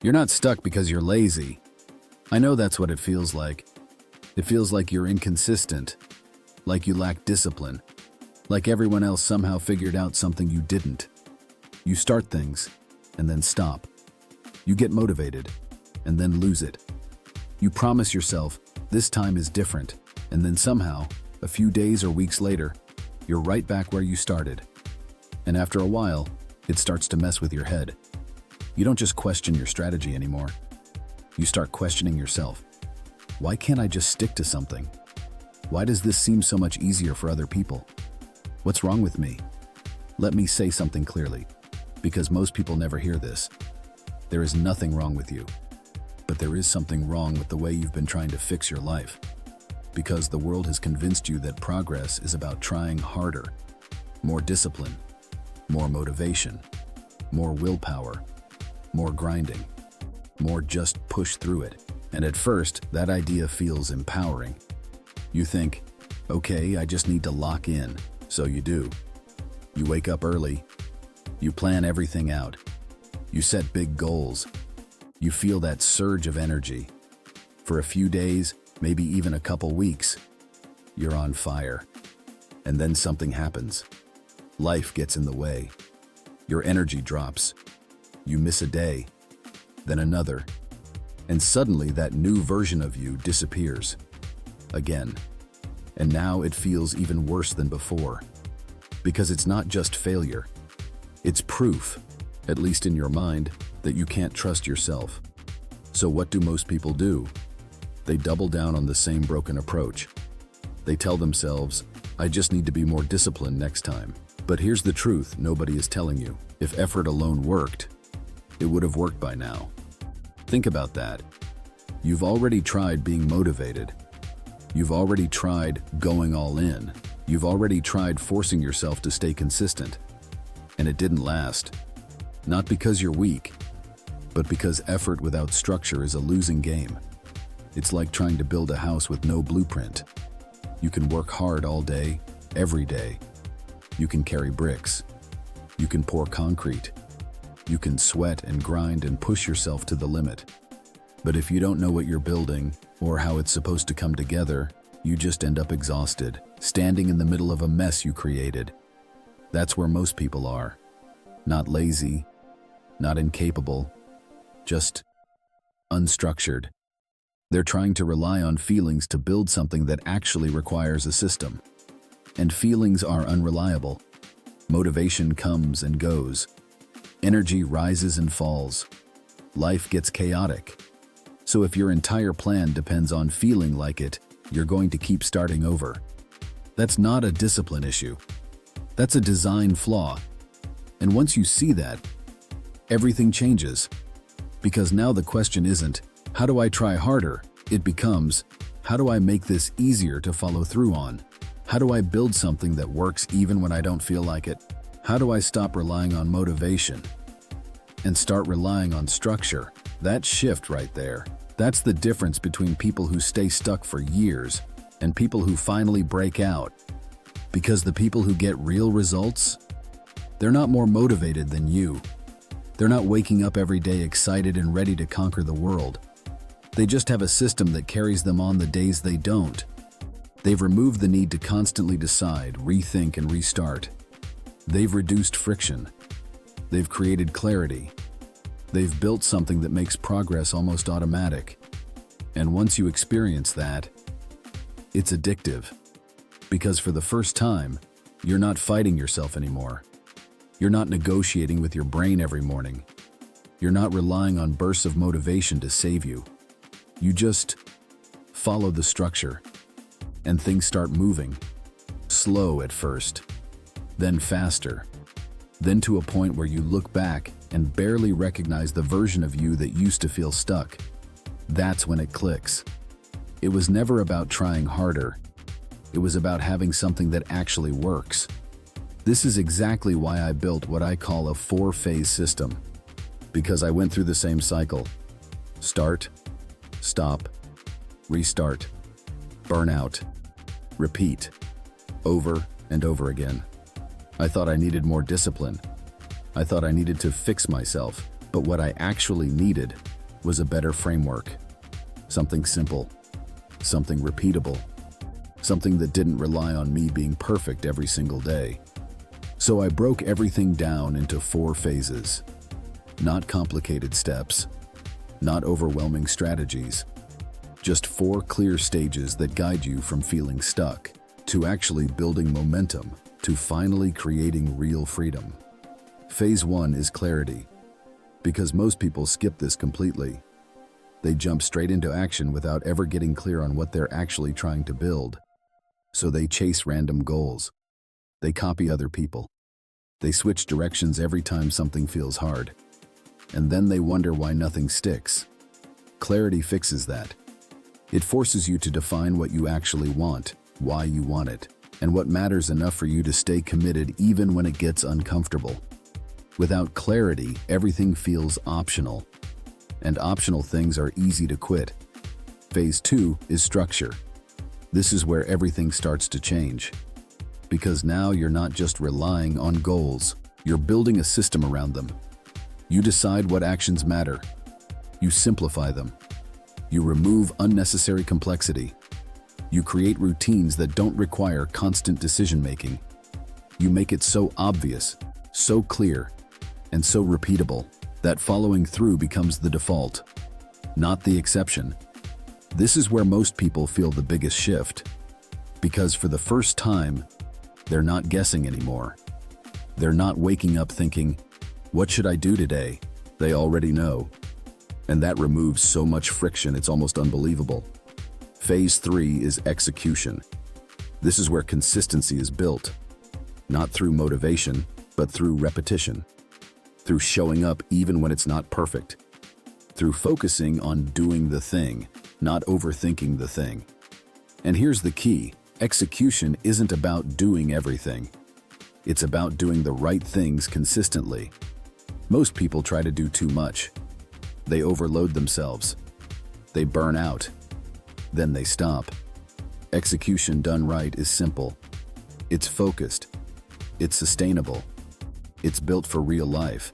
You're not stuck because you're lazy. I know that's what it feels like. It feels like you're inconsistent, like you lack discipline, like everyone else somehow figured out something you didn't. You start things and then stop. You get motivated and then lose it. You promise yourself this time is different, and then somehow, a few days or weeks later, you're right back where you started. And after a while, it starts to mess with your head. You don't just question your strategy anymore. You start questioning yourself. Why can't I just stick to something? Why does this seem so much easier for other people? What's wrong with me? Let me say something clearly, because most people never hear this. There is nothing wrong with you, but there is something wrong with the way you've been trying to fix your life. Because the world has convinced you that progress is about trying harder, more discipline, more motivation, more willpower, more grinding, more just push through it. And at first, that idea feels empowering. You think, okay, I just need to lock in. So you do. You wake up early. You plan everything out. You set big goals. You feel that surge of energy. For a few days, maybe even a couple weeks, you're on fire. And then something happens. Life gets in the way. Your energy drops. You miss a day, then another, and suddenly that new version of you disappears. Again. And now it feels even worse than before. Because it's not just failure. It's proof, at least in your mind, that you can't trust yourself. So what do most people do? They double down on the same broken approach. They tell themselves, I just need to be more disciplined next time. But here's the truth nobody is telling you. If effort alone worked, it would have worked by now. Think about that. You've already tried being motivated. You've already tried going all in. You've already tried forcing yourself to stay consistent. And it didn't last. Not because you're weak, but because effort without structure is a losing game. It's like trying to build a house with no blueprint. You can work hard all day, every day. You can carry bricks. You can pour concrete. You can sweat and grind and push yourself to the limit. But if you don't know what you're building or how it's supposed to come together, you just end up exhausted, standing in the middle of a mess you created. That's where most people are. Not lazy, not incapable, just unstructured. They're trying to rely on feelings to build something that actually requires a system. And feelings are unreliable. Motivation comes and goes. Energy rises and falls. Life gets chaotic. So if your entire plan depends on feeling like it, you're going to keep starting over. That's not a discipline issue. That's a design flaw. And once you see that, everything changes. Because now the question isn't, how do I try harder? It becomes, how do I make this easier to follow through on? How do I build something that works even when I don't feel like it? How do I stop relying on motivation and start relying on structure? That shift right there, that's the difference between people who stay stuck for years and people who finally break out. Because the people who get real results, they're not more motivated than you. They're not waking up every day excited and ready to conquer the world. They just have a system that carries them on the days they don't. They've removed the need to constantly decide, rethink, and restart. They've reduced friction. They've created clarity. They've built something that makes progress almost automatic. And once you experience that, it's addictive. Because for the first time, you're not fighting yourself anymore. You're not negotiating with your brain every morning. You're not relying on bursts of motivation to save you. You just follow the structure, and things start moving. Slow at first, then faster, then to a point where you look back and barely recognize the version of you that used to feel stuck. That's when it clicks. It was never about trying harder. It was about having something that actually works. This is exactly why I built what I call a 4-phase system. Because I went through the same cycle. Start, stop, restart, burnout, repeat, over and over again. I thought I needed more discipline. I thought I needed to fix myself, but what I actually needed was a better framework. Something simple, something repeatable, something that didn't rely on me being perfect every single day. So I broke everything down into 4 phases. Not complicated steps, not overwhelming strategies, just 4 clear stages that guide you from feeling stuck to actually building momentum, to finally creating real freedom. Phase 1 is clarity, because most people skip this completely. They jump straight into action without ever getting clear on what they're actually trying to build. So they chase random goals. They copy other people. They switch directions every time something feels hard. And then they wonder why nothing sticks. Clarity fixes that. It forces you to define what you actually want, why you want it, and what matters enough for you to stay committed even when it gets uncomfortable. Without clarity, everything feels optional, and optional things are easy to quit. Phase 2 is structure. This is where everything starts to change. Because now you're not just relying on goals, you're building a system around them. You decide what actions matter. You simplify them. You remove unnecessary complexity. You create routines that don't require constant decision-making. You make it so obvious, so clear, and so repeatable that following through becomes the default, not the exception. This is where most people feel the biggest shift, because for the first time, they're not guessing anymore. They're not waking up thinking, "What should I do today?" They already know. And that removes so much friction, it's almost unbelievable. Phase 3 is execution. This is where consistency is built, not through motivation, but through repetition. Through showing up even when it's not perfect. Through focusing on doing the thing, not overthinking the thing. And here's the key: execution isn't about doing everything. It's about doing the right things consistently. Most people try to do too much. They overload themselves. They burn out. Then they stop. Execution done right is simple. It's focused. It's sustainable. It's built for real life,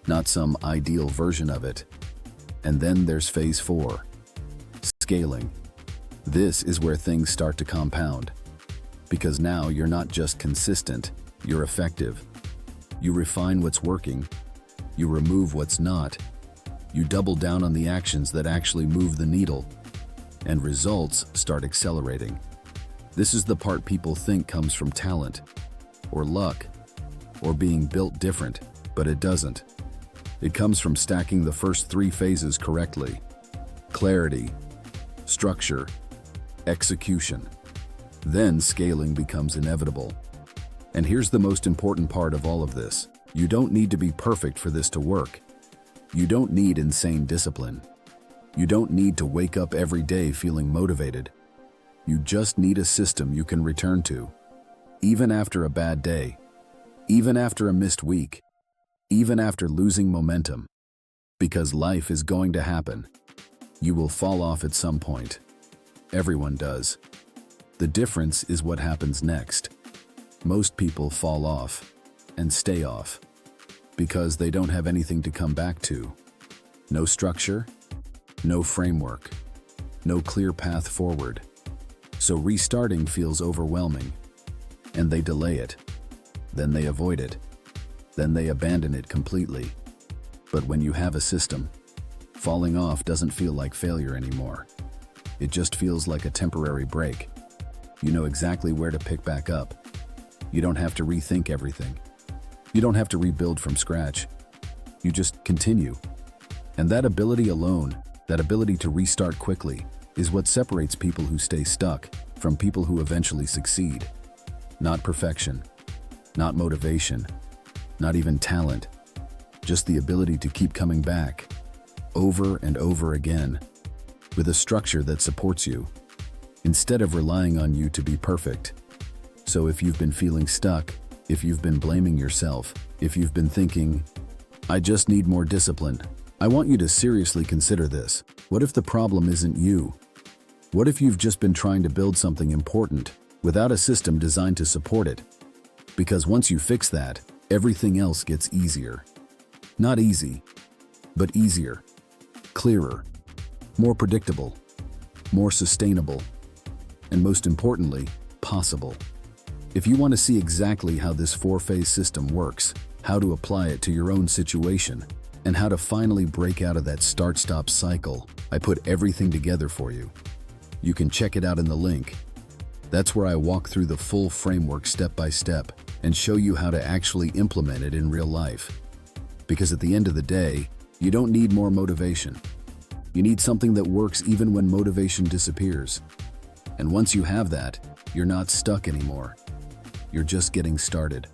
not some ideal version of it. And then there's phase 4. Scaling. This is where things start to compound. Because now you're not just consistent, you're effective. You refine what's working. You remove what's not. You double down on the actions that actually move the needle. And results start accelerating. This is the part people think comes from talent, or luck, or being built different, but it doesn't. It comes from stacking the first 3 phases correctly. Clarity, structure, execution. Then scaling becomes inevitable. And here's the most important part of all of this. You don't need to be perfect for this to work. You don't need insane discipline. You don't need to wake up every day feeling motivated. You just need a system you can return to, even after a bad day, even after a missed week, even after losing momentum. Because life is going to happen. You will fall off at some point. Everyone does. The difference is what happens next. Most people fall off and stay off because they don't have anything to come back to. No structure, no framework, no clear path forward. So restarting feels overwhelming, and they delay it. Then they avoid it. Then they abandon it completely. But when you have a system, falling off doesn't feel like failure anymore. It just feels like a temporary break. You know exactly where to pick back up. You don't have to rethink everything. You don't have to rebuild from scratch. You just continue. And that ability alone, that ability to restart quickly, is what separates people who stay stuck from people who eventually succeed. Not perfection, not motivation, not even talent, just the ability to keep coming back, over and over again, with a structure that supports you, instead of relying on you to be perfect. So if you've been feeling stuck, if you've been blaming yourself, if you've been thinking, "I just need more discipline," I want you to seriously consider this. What if the problem isn't you? What if you've just been trying to build something important without a system designed to support it? Because once you fix that, everything else gets easier. Not easy, but easier. clearer, more predictable, more sustainable, and most importantly, possible. If you want to see exactly how this four-phase system works, how to apply it to your own situation, and how to finally break out of that start-stop cycle, I put everything together for you. You can check it out in the link. That's where I walk through the full framework step by step and show you how to actually implement it in real life. Because at the end of the day, you don't need more motivation. You need something that works even when motivation disappears. And once you have that, you're not stuck anymore. You're just getting started.